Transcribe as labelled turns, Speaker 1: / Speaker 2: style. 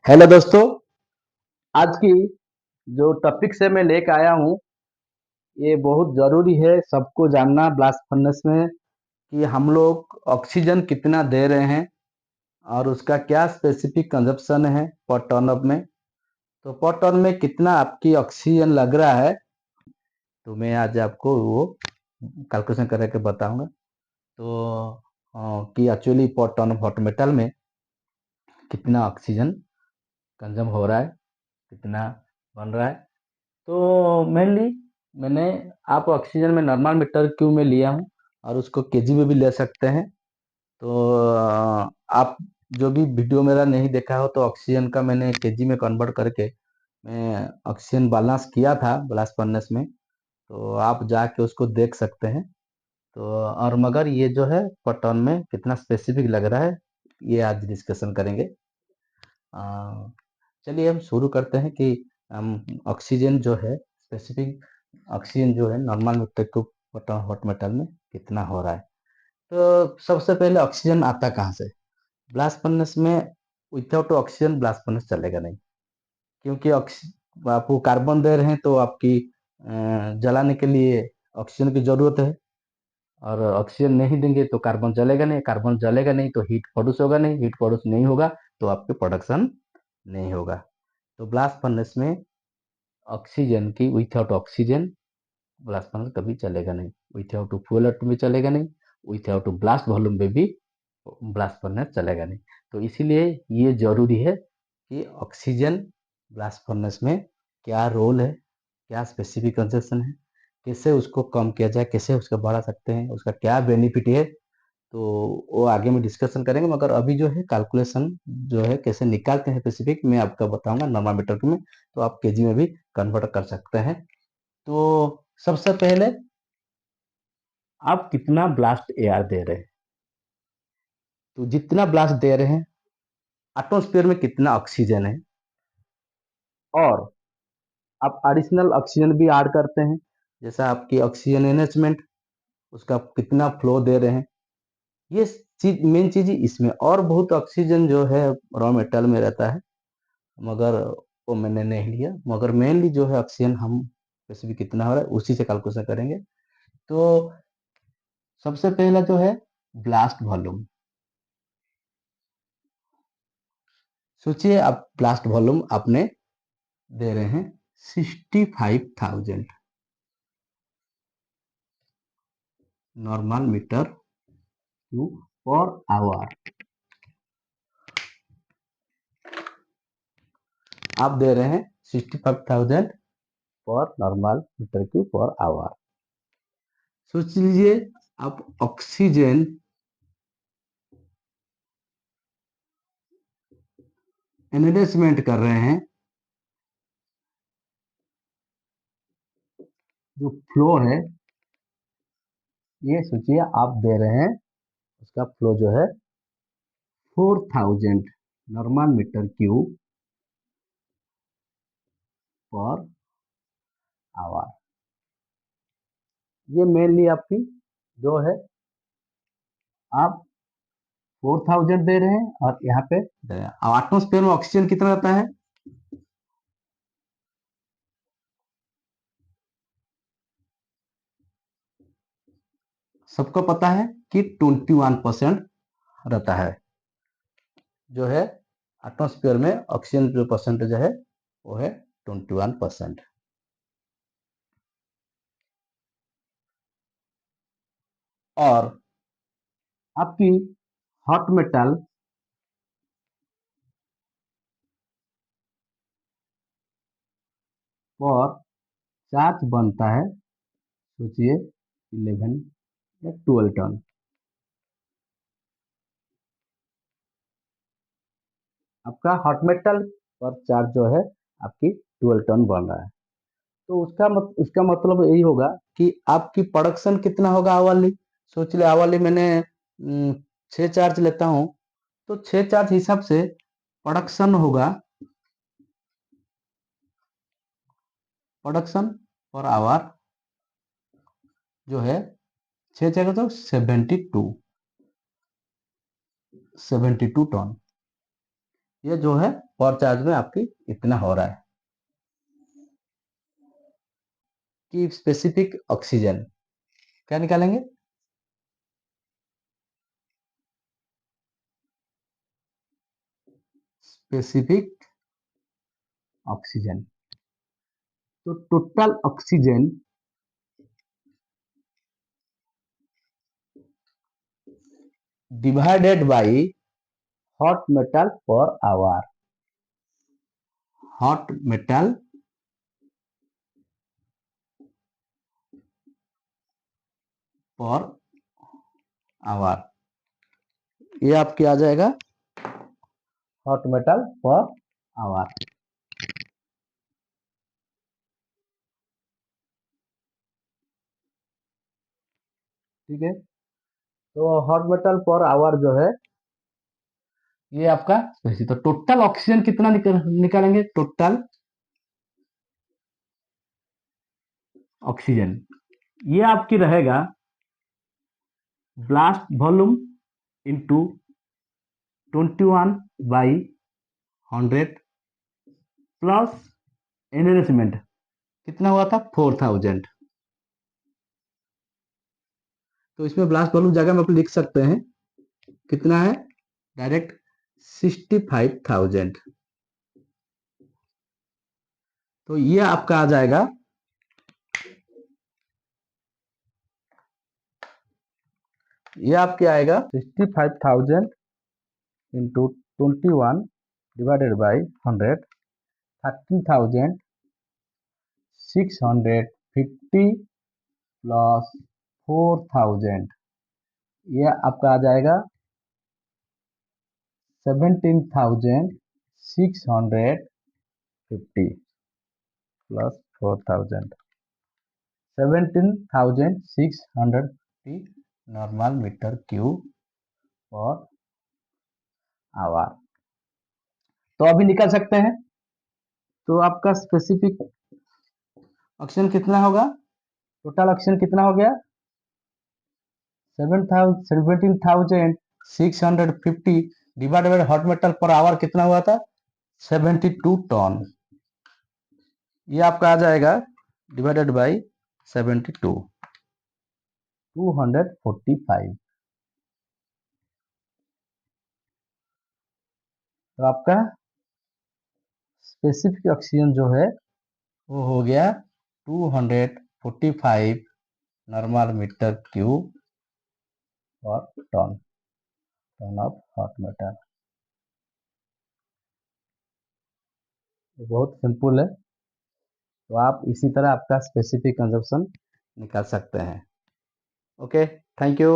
Speaker 1: Hello दोस्तों। आज की जो टॉपिक से मैं लेकर आया हूँ ये बहुत ज़रूरी है सबको जानना ब्लास्ट फर्नेस में कि हम लोग ऑक्सीजन कितना दे रहे हैं और उसका क्या स्पेसिफिक कंजप्शन है पर टर्न ऑफ में। तो पर टर्न में कितना आपकी ऑक्सीजन लग रहा है तो मैं आज आपको वो कैलकुलेशन करके बताऊंगा। तो कि एक्चुअली पर टर्न ऑफ हॉट मेटल में कितना ऑक्सीजन कंजम हो रहा है, कितना बन रहा है। तो मेनली मैंने आप ऑक्सीजन में नॉर्मल मीटर क्यू में लिया हूँ और उसको केजी में भी ले सकते हैं। तो आप जो भी वीडियो मेरा नहीं देखा हो तो ऑक्सीजन का मैंने केजी में कन्वर्ट करके मैं ऑक्सीजन बैलेंस किया था ब्लास्ट फर्नेस में, तो आप जाके उसको देख सकते हैं। तो और मगर ये जो है पर टन में कितना स्पेसिफिक लग रहा है ये आज डिस्कशन करेंगे। अ, चलिए हम शुरू करते हैं कि हम ऑक्सीजन जो है स्पेसिफिक ऑक्सीजन जो है normal meter cube hot metal में कितना हो रहा है। तो सबसे पहले ऑक्सीजन आता कहाँ से? ब्लास्ट फर्नेस में विदाउट ऑक्सीजन ब्लास्ट फर्नेस चलेगा नहीं, क्योंकि आपको कार्बन दे रहे हैं तो आपकी जलाने के लिए ऑक्सीजन की जरूरत है, और ऑक्सीजन नहीं देंगे तो कार्बन जलेगा नहीं, कार्बन जलेगा नहीं तो हीट प्रोड्यूस होगा नहीं, हीट प्रोड्यूस नहीं होगा तो आपके प्रोडक्शन नहीं होगा। तो ब्लास्ट फर्नेस में ऑक्सीजन की विथआउट ऑक्सीजन ब्लास्ट फर्नेस कभी चलेगा नहीं, विथआउट फ्यूल में चलेगा नहीं, विथआउट ब्लास्ट वॉल्यूम में भी ब्लास्ट फर्नेस चलेगा नहीं। तो इसीलिए ये जरूरी है कि ऑक्सीजन ब्लास्ट फर्नेस में क्या रोल है, क्या स्पेसिफिक कंसेप्शन है, कैसे उसको कम किया जाए, कैसे उसको बढ़ा सकते हैं, उसका क्या बेनिफिट है। तो वो आगे में डिस्कशन करेंगे, मगर अभी जो है कैलकुलेशन जो है कैसे निकालते हैं स्पेसिफिक मैं आपको बताऊंगा नॉर्मल मीटर में। तो आप केजी में भी कन्वर्ट कर सकते हैं। तो सबसे पहले आप कितना ब्लास्ट एयर दे रहे हैं, तो जितना ब्लास्ट दे रहे हैं एटमॉस्फेयर में कितना ऑक्सीजन है, और आप एडिशनल ऑक्सीजन भी ऐड करते हैं, जैसा आपकी ऑक्सीजन एनरिचमेंट उसका कितना फ्लो दे रहे हैं। ये चीज मेन चीज ही इसमें, और बहुत ऑक्सीजन जो है रॉ मेटल में रहता है मगर वो मैंने नहीं लिया, मगर मेनली जो है ऑक्सीजन हम स्पेसिफिक कितना हो रहा है उसी से कैलकुलेशन करेंगे। तो सबसे पहला जो है ब्लास्ट वॉल्यूम। सोचिए आप ब्लास्ट वॉल्यूम आपने दे रहे हैं 65,000 normal meter cube per hour. आप दे रहे हैं 65,000 पर normal meter cube per hour. सोच लीजिए आप ऑक्सीजन एनरिचमेंट कर रहे हैं, जो फ्लो है ये सोचिए आप दे रहे हैं, उसका फ्लो जो है 4,000 नॉर्मल मीटर क्यूब पर आवर। ये मेनली आपकी जो है आप 4,000 दे रहे हैं और यहाँ पे दे रहे हैं। अब एटमोस्फेयर में ऑक्सीजन कितना रहता है? सबको पता है कि 21% रहता है, जो है एटमोस्फेयर में ऑक्सीजन जो परसेंटेज है वो है 21%। और आपकी हॉट मेटल पर चार्ज बनता है, सोचिए 11 या 12 टन। आपका हॉट मेटल पर चार्ज जो है आपकी 12 टन बन रहा है। तो उसका मतलब यही होगा कि आपकी प्रोडक्शन कितना होगा आवाली। सोच ले आवाली मैंने 6 चार्ज लेता हूँ, तो 6 चार्ज हिसाब से प्रोडक्शन होगा, प्रोडक्शन पर आवर जो है 6 जगह तो 72 टन। ये जो है पर चार्ज में आपकी इतना हो रहा है। कि स्पेसिफिक ऑक्सीजन क्या निकालेंगे? Specific oxygen. तो total oxygen divided by hot metal per hour. Hot metal per hour, ये आपके आ जाएगा हॉट मेटल पर आवर। ठीक है, तो हॉट मेटल पर आवर जो है ये आपका तो टोटल ऑक्सीजन कितना निकालेंगे? टोटल ऑक्सीजन ये आपकी रहेगा blast volume into 21/100 plus enrichment कितना हुआ था? 4000। तो इसमें ब्लास्ट वॉल्यूम जगह में आप लिख सकते हैं कितना है, डायरेक्ट 65,000। तो ये आपका आ जाएगा ये आपके आएगा 65,000 इंटू 21 डिवाइडेड बाई 100, 13,650 प्लस 4,000, ये आपका आ जाएगा 17,650 plus 4,000, 17,650 normal meter cube per hour. तो अभी निकाल सकते हैं। तो आपका स्पेसिफिक ऑक्सीजन कितना होगा? टोटल ऑक्सीजन कितना हो गया? 17,650 divided by hot metal per our कितना हुआ था? 72 टन। ये आपका आ जाएगा डिवाइडेड बाय 72, 245। तो आपका स्पेसिफिक ऑक्सीजन जो है वो हो गया 245 नॉर्मल मीटर क्यूब और ton ton of hot metal. बहुत सिंपल है। तो आप इसी तरह आपका स्पेसिफिक कंजप्शन निकाल सकते हैं। Okay, thank you.